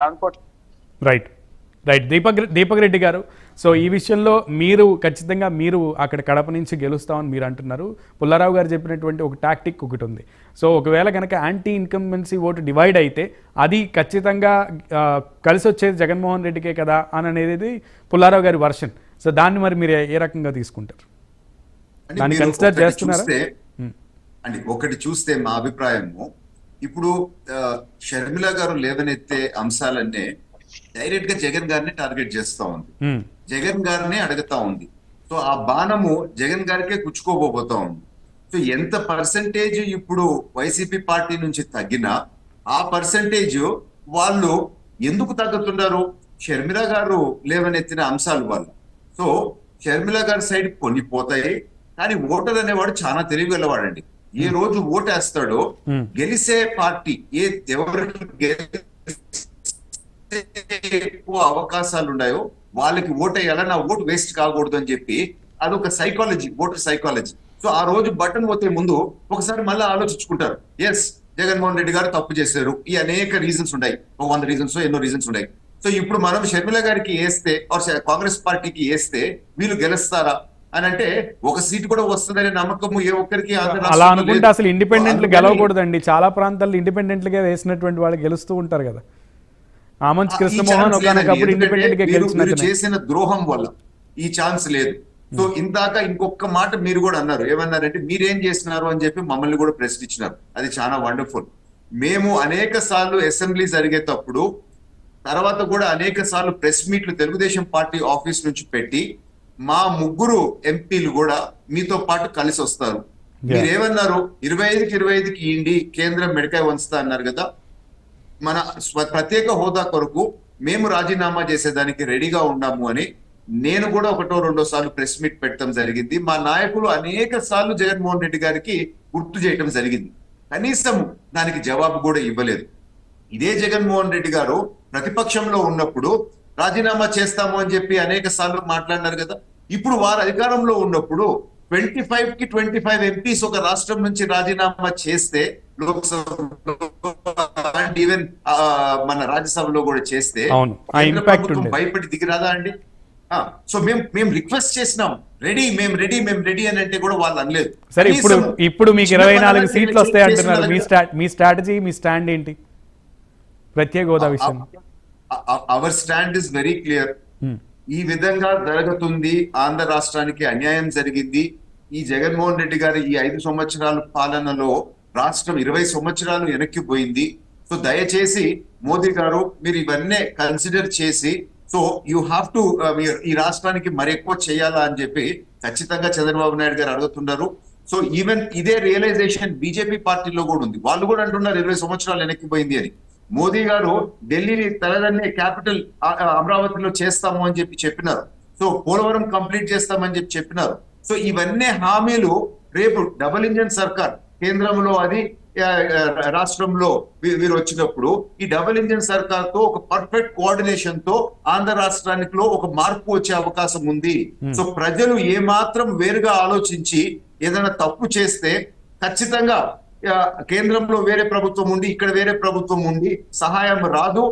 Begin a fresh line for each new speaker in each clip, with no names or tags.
Transport.
Right right Deepak Reddy గారు, so ఈ విషయంలో మీరు ఖచ్చితంగా మీరు అక్కడ కడప నుంచి గెలుస్తామని మీరు అంటున్నారు. పుల్లారావు గారు చెప్పినటువంటి ఒక టాక్టిక్ ఒకటి ఉంది. సో ఒకవేళ కనుక యాంటీ ఇన్కంబెన్సీ ఓటు డివైడ్ అయితే అది ఖచ్చితంగా కలిసి వచ్చేది జగన్మోహన్ రెడ్డికే కదా అని అనేది పుల్లారావు గారి వర్షన్. సో దాన్ని మరి మీరు ఏ రకంగా తీసుకుంటారు? దాన్ని కన్సిడర్ చేస్తున్నారా?
అంటే ఒకటి చూస్తే మా అభిప్రాయము, ఇప్పుడు షర్మిల గారు లేవనెత్తే అంశాలన్నీ డైరెక్ట్ గా జగన్ గారిని టార్గెట్ చేస్తా ఉంది, జగన్ గారిని అడుగుతా ఉంది. సో ఆ బాణము జగన్ గారికే గుచ్చుకోబోతా ఉంది. సో ఎంత పర్సంటేజ్ ఇప్పుడు వైసీపీ పార్టీ నుంచి తగ్గినా ఆ పర్సంటేజ్ వాళ్ళు ఎందుకు తగ్గుతున్నారు? షర్మిల గారు లేవనెత్తిన అంశాలు వల్ల. సో షర్మిల గారి సైడ్ కొన్ని పోతాయి, కానీ ఓటర్ అనేవాడు చాలా తెలివిగలవాడండి. ఏ రోజు ఓటేస్తాడో గెలిసే పార్టీ ఎవరికి ఎక్కువ అవకాశాలు ఉన్నాయో వాళ్ళకి ఓటేయాలా, నా ఓటు వేస్ట్ కాకూడదు అని చెప్పి అదొక సైకాలజీ, ఓటర్ సైకాలజీ. సో ఆ రోజు బటన్ పోతే ముందు ఒకసారి మళ్ళీ ఆలోచించుకుంటారు, ఎస్ జగన్మోహన్ రెడ్డి గారు తప్పు చేశారు, ఈ అనేక రీజన్స్ ఉన్నాయి, 100 రీజన్స్ ఎన్నో రీజన్స్ ఉన్నాయి. సో ఇప్పుడు మనం షర్మిల గారికి వేస్తే కాంగ్రెస్ పార్టీకి వేస్తే వీళ్ళు గెలుస్తారా అని అంటే ఒక సీట్ కూడా వస్తుందనే నమ్మకము ఏ ఒక్కరికి
అలా అనుకుంటే అసలు ఇండిపెండెంట్లు గెలవకూడదండి. చాలా ప్రాంతాల్లో ఇండిపెండెంట్లుగా వేసినటువంటి వాళ్ళు గెలుస్తూ ఉంటారు కదా. ఆమంచి కృష్ణమోహన్ ఒకనొకప్పుడు ఇండిపెండెంట్ గా
చేసిన ద్రోహం వల్ల ఈ ఛాన్స్ లేదు. సో ఇందాక ఇంకొక మాట మీరు కూడా అన్నారు, ఏమన్నారంటే మీరేం చేస్తున్నారు అని చెప్పి మమ్మల్ని కూడా ప్రశ్నించినారు. అది చాలా వండర్ఫుల్. మేము అనేక సార్లు అసెంబ్లీ జరిగేటప్పుడు తర్వాత కూడా అనేక సార్లు ప్రెస్ మీట్లు తెలుగుదేశం పార్టీ ఆఫీస్ నుంచి పెట్టి మా ముగ్గురు ఎంపీలు కూడా మీతో పాటు కలిసి వస్తారు. మీరేమన్నారు, 25కి 25కి ఇండి కేంద్రం మెడకాయ వంచుతా అన్నారు కదా. మన ప్రత్యేక హోదా కొరకు మేము రాజీనామా చేసేదానికి రెడీగా ఉన్నాము అని నేను కూడా ఒకటో రెండో సార్లు ప్రెస్ మీట్ పెట్టడం జరిగింది. మా నాయకులు అనేక సార్లు జగన్మోహన్ రెడ్డి గారికి గుర్తు చేయడం జరిగింది. కనీసం దానికి జవాబు కూడా ఇవ్వలేదు. ఇదే జగన్మోహన్ రెడ్డి గారు ప్రతిపక్షంలో ఉన్నప్పుడు రాజీనామా చేస్తాము అని చెప్పి అనేక సార్లు మాట్లాడినారు కదా. ఇప్పుడు వారు అధికారంలో ఉన్నప్పుడు 25కి 25 ఎంపీస్ ఒక రాష్ట్రం నుంచి రాజీనామా చేస్తే, లోక్సభలో ఈవెన్ మన రాజ్యసభలో కూడా చేస్తే భయపడి దిగిరాదా అండి? సో మేము రిక్వెస్ట్ చేసినాం, మేము రెడీ అని అంటే కూడా వాళ్ళు అనలేదు.
సరే, ఇప్పుడు మీకు 24 సీట్లు వస్తాయి అంటున్నారు. మీ స్ట్రాటజీ, మీ స్టాండ్ ఏంటి ప్రత్యేక హోదా విషయం?
Our stand is very clear. ఈ విధంగా జరుగుతుంది, ఆంధ్ర రాష్ట్రానికి అన్యాయం జరిగింది. ఈ జగన్మోహన్ రెడ్డి గారి ఈ 5 సంవత్సరాల పాలనలో రాష్ట్రం 20 సంవత్సరాలు వెనక్కి పోయింది. సో దయచేసి మోదీ గారు మీరు ఇవన్నీ కన్సిడర్ చేసి, సో యూ హ్యావ్ టు ఈ రాష్ట్రానికి మరి ఎక్కువ చేయాలా అని చెప్పి ఖచ్చితంగా చంద్రబాబు నాయుడు గారు అడుగుతున్నారు. సో ఈవెన్ ఇదే రియలైజేషన్ బీజేపీ పార్టీలో కూడా ఉంది. వాళ్ళు కూడా అంటున్నారు 20 సంవత్సరాలు వెనక్కి పోయింది అని. మోదీ గారు ఢిల్లీని తలదన్నే క్యాపిటల్ అమరావతిలో చేస్తాము అని చెప్పి చెప్పినారు. సో పోలవరం కంప్లీట్ చేస్తామని చెప్పి చెప్పినారు. సో ఇవన్నీ హామీలు రేపు డబుల్ ఇంజన్ సర్కార్ కేంద్రంలో అది రాష్ట్రంలో వీరు వచ్చినప్పుడు ఈ డబుల్ ఇంజన్ సర్కార్ తో ఒక పర్ఫెక్ట్ కోఆర్డినేషన్ తో ఆంధ్ర రాష్ట్రానికి ఒక మార్పు వచ్చే అవకాశం ఉంది. సో ప్రజలు ఏమాత్రం వేరుగా ఆలోచించి ఏదైనా తప్పు చేస్తే ఖచ్చితంగా కేంద్రంలో వేరే ప్రభుత్వం ఉండి ఇక్కడ వేరే ప్రభుత్వం ఉండి సహాయం రాదు.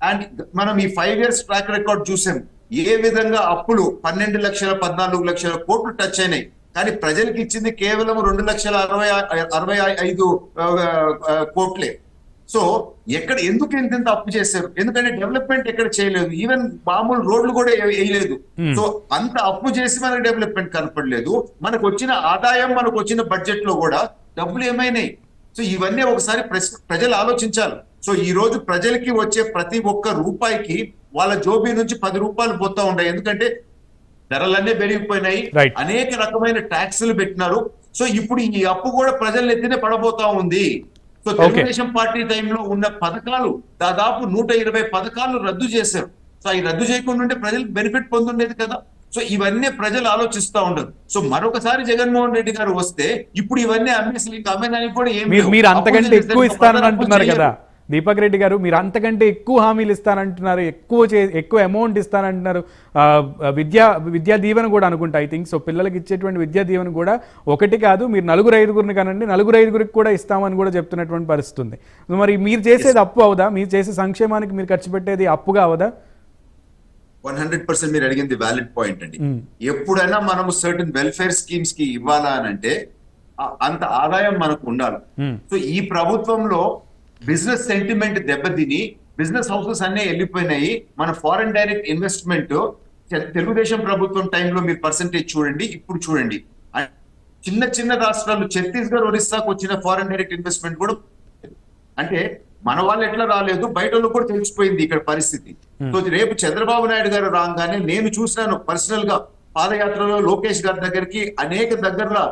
అండ్ మనం ఈ 5 years ట్రాక్ రికార్డ్ చూసాం, ఏ విధంగా అప్పులు 12 లక్షల 14 లక్షల కోట్లు టచ్ అయినాయి, కానీ ప్రజలకు ఇచ్చింది కేవలం 2,65,000 కోట్లే. సో ఎందుకు ఇంత అప్పు చేశారు? ఎందుకంటే డెవలప్మెంట్ ఎక్కడ చేయలేదు, ఈవెన్ మామూలు రోడ్లు కూడా వేయలేదు. సో అంత అప్పు చేసి మనకు డెవలప్మెంట్ కనపడలేదు. మనకు వచ్చిన ఆదాయం, మనకు వచ్చిన బడ్జెట్ లో కూడా డబ్బులు ఏమైనాయి? సో ఇవన్నీ ఒకసారి ప్రజలు ఆలోచించాలి. సో ఈ రోజు ప్రజలకి వచ్చే ప్రతి ఒక్క రూపాయికి వాళ్ళ జోబీ నుంచి 10 రూపాయలు పోతా ఉన్నాయి. ఎందుకంటే ధరలన్నీ పెరిగిపోయినాయి, అనేక రకమైన ట్యాక్సులు పెట్టినారు. సో ఇప్పుడు ఈ అప్పు కూడా ప్రజల ఎత్తినే పడబోతా ఉంది. సో తెలుగుదేశం పార్టీ టైంలో ఉన్న పథకాలు దాదాపు 120 పథకాలు రద్దు చేశారు. సో అవి రద్దు చేయకుండా ఉంటే ప్రజలకు బెనిఫిట్ పొందుండేది కదా. సో ఇవన్నీ ప్రజలు ఆలోచిస్తూ ఉండరు. సో మరొకసారి జగన్మోహన్ రెడ్డి గారు వస్తే ఇప్పుడు ఇవన్నీ అమ్మేసి అమ్మేదానికి కూడా
మీరు అంతకంటే ఎక్కువ ఇస్తారని అంటున్నారు కదా. దీపక్ రెడ్డి గారు, మీరు అంతకంటే ఎక్కువ హామీలు ఇస్తానంటున్నారు, ఎక్కువ అమౌంట్ ఇస్తానంటున్నారు. విద్యా దీవెన కూడా అనుకుంటా, ఐ థింక్ సో. పిల్లలకి ఇచ్చేటువంటి విద్యా దీవెన కూడా ఒకటి కాదు, మీరు 4-5 కానండి, 4-5 కూడా ఇస్తామని కూడా చెప్తున్నటువంటి పరిస్థితి ఉంది. మరి మీరు చేసేది అప్పు అవదా? మీరు చేసే సంక్షేమానికి మీరు ఖర్చు పెట్టేది అప్పుగా అవదా?
100% మీరు అడిగింది వ్యాలిడ్ పాయింట్ అండి. ఎప్పుడైనా మనము సర్టన్ వెల్ఫేర్ స్కీమ్స్ కి ఇవ్వాలా అని అంటే అంత ఆదాయం మనకు ఉండాలి. సో ఈ ప్రభుత్వంలో బిజినెస్ సెంటిమెంట్ దెబ్బతిని బిజినెస్ హౌసెస్ అన్నీ వెళ్ళిపోయినాయి. మన ఫారెన్ డైరెక్ట్ ఇన్వెస్ట్మెంట్ తెలుగుదేశం ప్రభుత్వం టైంలో మీరు పర్సెంటేజ్ చూడండి, ఇప్పుడు చూడండి. చిన్న చిన్న రాష్ట్రాలు ఛత్తీస్గఢ్, ఒరిస్సాకు వచ్చిన ఫారెన్ డైరెక్ట్ ఇన్వెస్ట్మెంట్ కూడా అంటే మన వాళ్ళు ఎట్లా రాలేదు, బయట వాళ్ళకి కూడా తెలిసిపోయింది ఇక్కడ పరిస్థితి. సో రేపు చంద్రబాబు నాయుడు గారు రాగానే నేను చూసినాను పర్సనల్ గా పాదయాత్రలో లోకేష్ గారి దగ్గరికి అనేక దగ్గరలో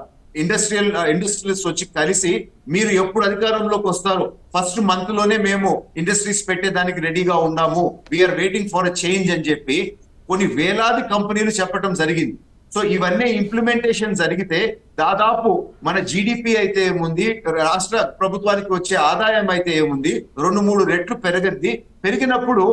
ఇండస్ట్రియలిస్ట్ వచ్చి కలిసి, మీరు ఎప్పుడు అధికారంలోకి వస్తారో ఫస్ట్ మంత్ లోనే మేము ఇండస్ట్రీస్ పెట్టేదానికి రెడీగా ఉన్నాము, we're waiting for a change అని చెప్పి కొన్ని వేలాది కంపెనీలు చెప్పడం జరిగింది. సో ఇవన్నీ ఇంప్లిమెంటేషన్ జరిగితే దాదాపు మన జీడిపి అయితే ఏముంది, రాష్ట్ర ప్రభుత్వానికి వచ్చే ఆదాయం అయితే ఏముంది, 2-3 రెట్లు పెరగద్ది. పెరిగినప్పుడు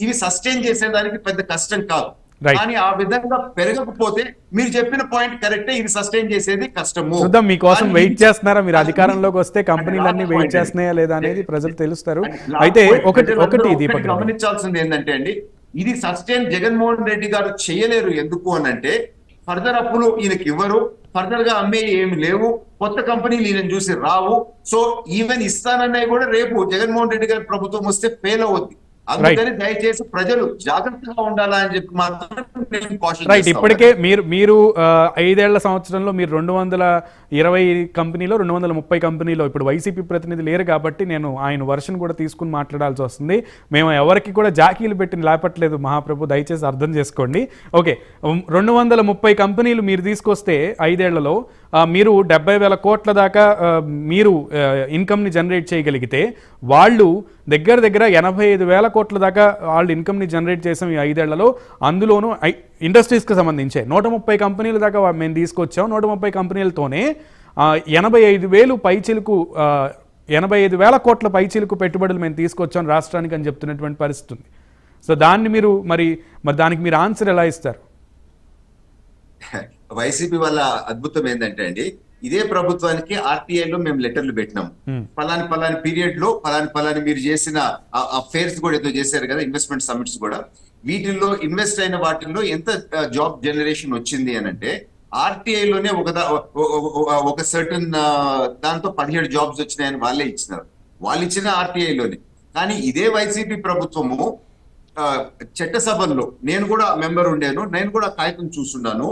ఇవి సస్టైన్ చేసేదానికి పెద్ద కష్టం కాదు. కానీ ఆ విధంగా పెరగకపోతే మీరు చెప్పిన పాయింట్ కరెక్టే, ఇది సస్టైన్ చేసేది కష్టము.
చూద్దాం, మీకోసం వెయిట్ చేస్తున్నారా? మీరు అధికారంలోకి వస్తే కంపెనీలన్నీ వెయిట్ చేస్తున్నాయా లేదా అనేది ప్రజలు తెలుస్తారు. అయితే ఒకటి దీపక్
గమనించాల్సింది ఏంటంటే అండి, ఇది సస్టైన్ జగన్మోహన్ రెడ్డి గారు చేయలేరు. ఎందుకు అనంటే ఫర్దర్ అప్పులు ఈయనకి ఇవ్వరు, ఫర్దర్ గా అమ్మే ఏమి లేవు, కొత్త కంపెనీలు ఈయన చూసి రావు. సో ఈవెన్ ఇస్తానన్నవి కూడా రేపు జగన్మోహన్ రెడ్డి గారి ప్రభుత్వం వస్తే ఫెయిల్ అవుద్ది. అందుకని దయచేసి ప్రజలు జాగ్రత్తగా ఉండాలా అని చెప్పి మాత్రం.
ఇప్పటికే మీరు 5 ఏళ్ల సంవత్సరంలో మీరు 220 కంపెనీలో 230 కంపెనీలో ఇప్పుడు వైసీపీ ప్రతినిధి లేరు కాబట్టి నేను ఆయన వర్షన్ కూడా తీసుకుని మాట్లాడాల్సి వస్తుంది. మేము ఎవరికి కూడా జాకీలు పెట్టి లేపట్లేదు మహాప్రభు, దయచేసి అర్థం చేసుకోండి. ఓకే, 230 కంపెనీలు మీరు తీసుకొస్తే 5 ఏళ్లలో మీరు 70,000 కోట్ల దాకా మీరు ఇన్కమ్ని జనరేట్ చేయగలిగితే, వాళ్ళు దగ్గర 85,000 కోట్ల దాకా వాళ్ళు ఇన్కమ్ని జనరేట్ చేసాం ఈ 5 ఏళ్లలో. అందులోనూ ఇండస్ట్రీస్కి సంబంధించే 130 కంపెనీల దాకా మేము తీసుకొచ్చాం. 130 కంపెనీలతోనే 85,000 పైచిలుకు 85,000 కోట్ల పైచిలుకు పెట్టుబడులు మేము తీసుకొచ్చాం రాష్ట్రానికి అని చెప్తున్నటువంటి పరిస్థితి ఉంది. సో దాన్ని మీరు మరి దానికి మీరు ఆన్సర్ ఎలా ఇస్తారు?
వైసీపీ వాళ్ళ అద్భుతం ఏంటంటే అండి, ఇదే ప్రభుత్వానికి ఆర్టీఐలో మేము లెటర్లు పెట్టినాం. పలాని పీరియడ్ లో పలాని మీరు చేసిన ఫేర్స్ కూడా ఏదో చేశారు కదా, ఇన్వెస్ట్మెంట్ సమిట్స్ కూడా, వీటిల్లో ఇన్వెస్ట్ అయిన వాటిల్లో ఎంత జాబ్ జనరేషన్ వచ్చింది అని అంటే ఆర్టీఐలోనే ఒక సర్టన్ దాంతో 17 జాబ్స్ వచ్చినాయని వాళ్ళే ఇచ్చినారు, వాళ్ళు ఇచ్చిన ఆర్టీఐలోనే. కానీ ఇదే వైసీపీ ప్రభుత్వము చట్టసభల్లో నేను కూడా మెంబర్ ఉండేను, నేను కూడా కాగితం చూస్తున్నాను.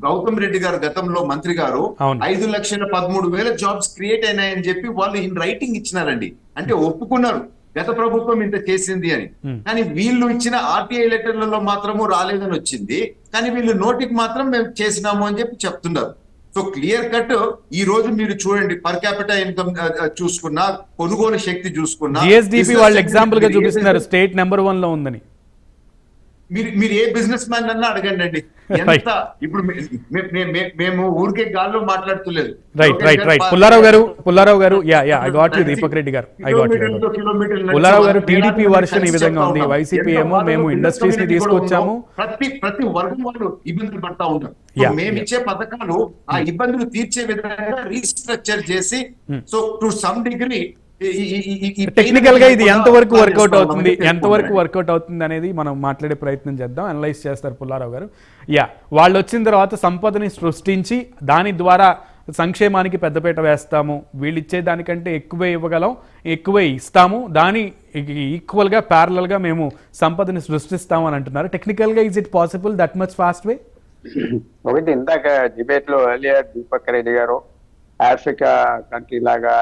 గౌతమ్ రెడ్డి గారు గతంలో మంత్రి గారు 5,13,000 జాబ్స్ క్రియేట్ అయినాయని చెప్పి వాళ్ళు ఇన్ రైటింగ్ ఇచ్చినారండి. అంటే ఒప్పుకున్నారు గత ప్రభుత్వం ఇంత చేసింది అని. కానీ వీళ్ళు ఇచ్చిన ఆర్టీఐ లెటర్లలో మాత్రము రాలేదని వచ్చింది, కానీ వీళ్ళు నోటికి మాత్రం మేము చేసినాము అని చెప్పి చెప్తున్నారు. సో క్లియర్ కట్ ఈ రోజు మీరు చూడండి, పర్ క్యాపిటల్ ఇన్కమ్ చూసుకున్నా, కొనుగోలు శక్తి చూసుకున్నా,
జిఎస్డిపి వాళ్ళు ఎగ్జాంపుల్ గా చూపిస్తున్నారు స్టేట్ నెంబర్ 1 లో ఉందని.
మీరు ఏ బిజినెస్ మ్యాన్ అన్నా అడగండి అండి, ఎంత ఇప్పుడు మేము ఊరికే గాల్లో మాట్లాడుతులేదు.
రైట్ పుల్లారావు గారు I got you Deepak Reddy గారు, పుల్లారావు గారు టీడీపీ వర్షన్ ఈ విధంగా ఉంది, వైసీపీ ఏమో మేము ఇండస్ట్రీస్ ని తీసుకొచ్చాము,
ప్రతి వర్గం వాళ్ళు ఇబ్బందులు పడతా ఉంటారు. మేము ఇచ్చే పథకాలు ఆ ఇబ్బందులు తీర్చే విధంగా రీస్ట్రక్చర్ చేసి, so to some degree
technical గా ఇది ఎంతవరకు వర్కౌట్ అవుతుంది అనేది మనం మాట్లాడే ప్రయత్నం చేద్దాం. అనలైజ్ చేస్తారు పుల్లారావు గారు. వాళ్ళు వచ్చిన తర్వాత సంపదని సృష్టించి దాని ద్వారా సంక్షేమానికి పెద్దపీట వేస్తాము, వీళ్ళు ఇచ్చే దానికంటే ఎక్కువే ఇవ్వగలం, ఎక్కువే ఇస్తాము, దాని ఈక్వల్ గా ప్యారలల్ గా మేము సంపదని సృష్టిస్తాము అని అంటున్నారు. టెక్నికల్ గా is it possible that much fast way?
ఒకటి ఇందాక డిబేట్ లో ఎర్లియర్ దీపక్ రెడ్డి గారు ఆఫ్రికా కంట్రీ లాగా